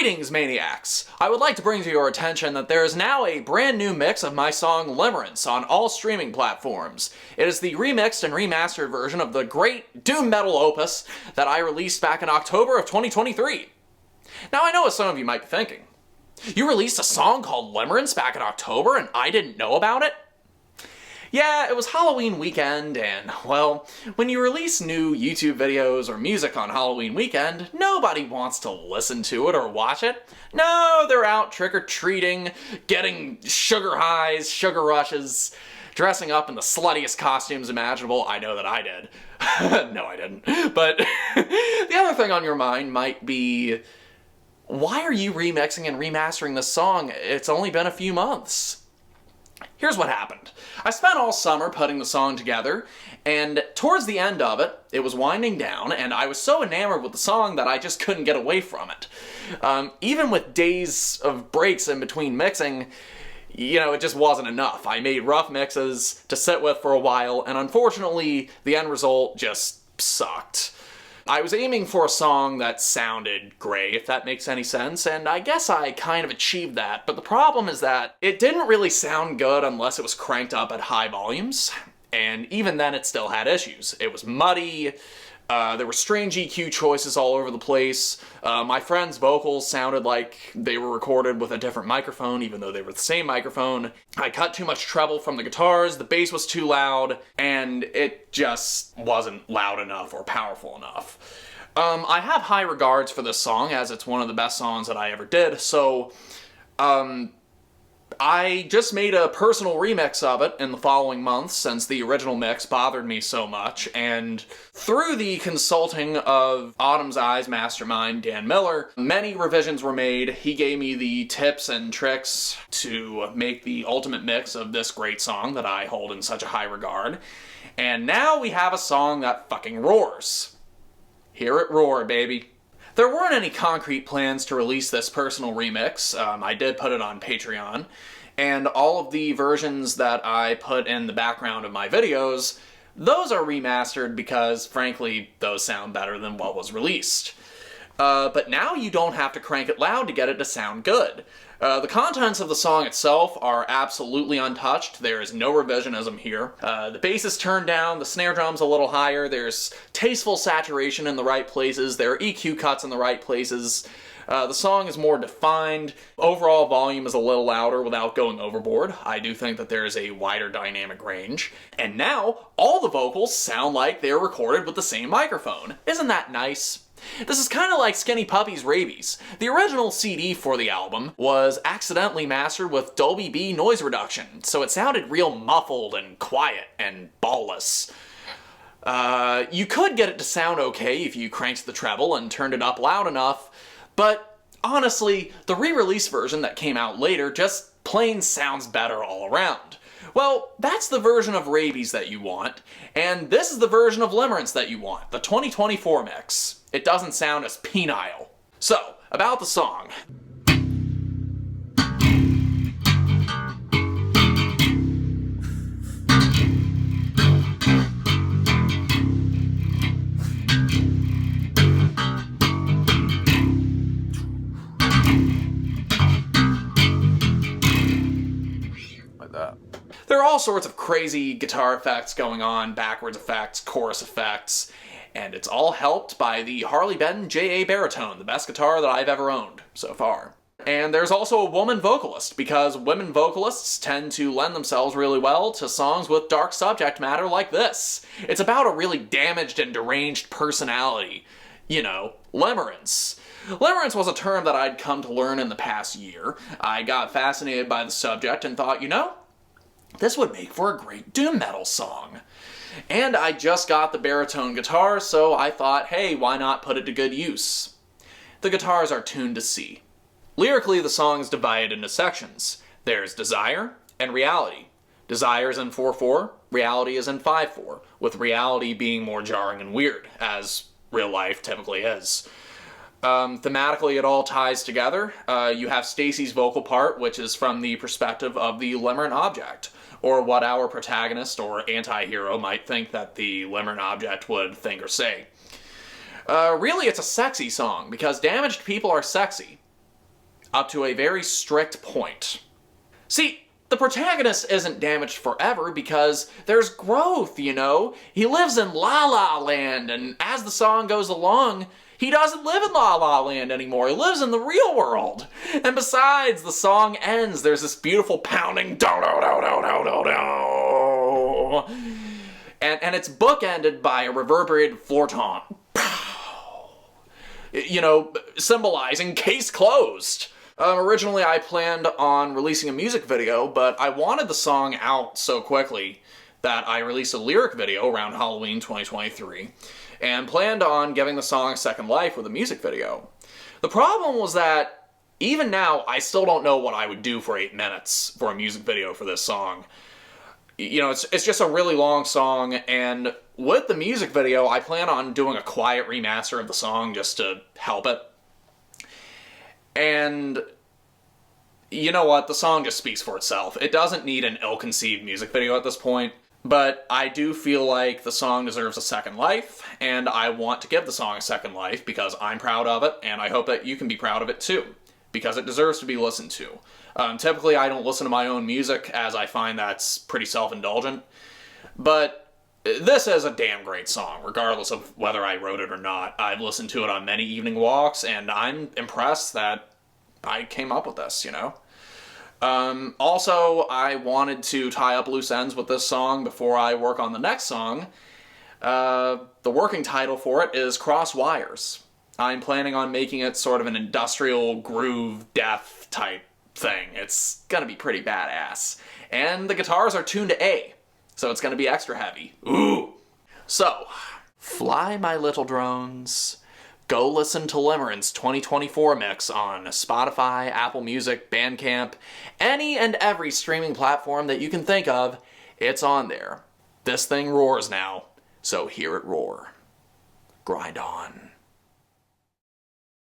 Greetings, Maniacs! I would like to bring to your attention that there is now a brand new mix of my song Limerence on all streaming platforms. It is the remixed and remastered version of the great doom metal opus that I released back in October of 2023. Now I know what some of you might be thinking. You released a song called Limerence back in October and I didn't know about it? Yeah, it was Halloween weekend, and, well, when you release new YouTube videos or music on Halloween weekend, nobody wants to listen to it or watch it. No, they're out trick-or-treating, getting sugar highs, sugar rushes, dressing up in the sluttiest costumes imaginable. I know that I did. No, I didn't. But the other thing on your mind might be, why are you remixing and remastering this song? It's only been a few months. Here's what happened. I spent all summer putting the song together, and towards the end of it, it was winding down, and I was so enamored with the song that I just couldn't get away from it. Even with days of breaks in between mixing, it just wasn't enough. I made rough mixes to sit with for a while, and unfortunately, the end result just sucked. I was aiming for a song that sounded gray, if that makes any sense, and I guess I kind of achieved that, but the problem is that it didn't really sound good unless it was cranked up at high volumes, and even then it still had issues. It was muddy, there were strange EQ choices all over the place, my friend's vocals sounded like they were recorded with a different microphone even though they were the same microphone. I cut too much treble from the guitars, the bass was too loud, and it just wasn't loud enough or powerful enough. I have high regards for this song as it's one of the best songs that I ever did, so I just made a personal remix of it in the following months since the original mix bothered me so much, and through the consulting of Autumn's Eyes mastermind Dan Miller, many revisions were made. He gave me the tips and tricks to make the ultimate mix of this great song that I hold in such a high regard, and now we have a song that fucking roars. Hear it roar, baby. There weren't any concrete plans to release this personal remix. I did put it on Patreon, and all of the versions that I put in the background of my videos, those are remastered because, frankly, those sound better than what was released. But now you don't have to crank it loud to get it to sound good. The contents of the song itself are absolutely untouched. There is no revisionism here. The bass is turned down, the snare drum's a little higher, there's tasteful saturation in the right places, there are EQ cuts in the right places. The song is more defined. Overall volume is a little louder without going overboard. I do think that there is a wider dynamic range. And now, all the vocals sound like they're recorded with the same microphone. Isn't that nice? This is kind of like Skinny Puppy's Rabies. The original CD for the album was accidentally mastered with Dolby B noise reduction, so it sounded real muffled and quiet and ballless. You could get it to sound okay if you cranked the treble and turned it up loud enough, but honestly, the re-release version that came out later just plain sounds better all around. Well, that's the version of Rabies that you want, and this is the version of Limerence that you want, the 2024 mix. It doesn't sound as penile. So, about the song. Like that. There are all sorts of crazy guitar effects going on, backwards effects, chorus effects, and it's all helped by the Harley Benton JA Baritone, the best guitar that I've ever owned so far. And there's also a woman vocalist, because women vocalists tend to lend themselves really well to songs with dark subject matter like this. It's about a really damaged and deranged personality. Limerence. Limerence was a term that I'd come to learn in the past year. I got fascinated by the subject and thought, this would make for a great doom metal song. And I just got the baritone guitar, so I thought, hey, why not put it to good use? The guitars are tuned to C. Lyrically, the song is divided into sections. There's Desire and Reality. Desire is in 4/4, Reality is in 5/4, with Reality being more jarring and weird, as real life typically is. Thematically, it all ties together. You have Stacy's vocal part, which is from the perspective of the limerent object, or what our protagonist or anti-hero might think that the limerent object would think or say. Really, it's a sexy song, because damaged people are sexy. up to a very strict point. See, the protagonist isn't damaged forever because there's growth, you know? He lives in La La Land, and as the song goes along, he doesn't live in La La Land anymore. He lives in the real world. And besides, the song ends. There's this beautiful pounding do-do-do-do-do-do-do. And it's bookended by a reverberated floor tom. You know, symbolizing case closed. Originally, I planned on releasing a music video, but I wanted the song out so quickly that I released a lyric video around Halloween 2023, and planned on giving the song a second life with a music video. The problem was that, even now, I still don't know what I would do for 8 minutes for a music video for this song. You know, it's just a really long song, and with the music video, I plan on doing a quiet remaster of the song just to help it. And you know what? The song just speaks for itself. It doesn't need an ill-conceived music video at this point, but I do feel like the song deserves a second life, and I want to give the song a second life because I'm proud of it, and I hope that you can be proud of it too, because it deserves to be listened to. Typically, I don't listen to my own music, as I find that's pretty self-indulgent, but this is a damn great song, regardless of whether I wrote it or not. I've listened to it on many evening walks, and I'm impressed that I came up with this, you know? Also, I wanted to tie up loose ends with this song before I work on the next song. The working title for it is Cross Wires. I'm planning on making it sort of an industrial groove death type thing. It's gonna be pretty badass. And the guitars are tuned to A, so it's gonna be extra heavy. Ooh! So, fly my little drones. Go listen to Limerence 2024 mix on Spotify, Apple Music, BandCamp, any and every streaming platform that you can think of. It's on there. This thing roars now, so hear it roar. Grind on.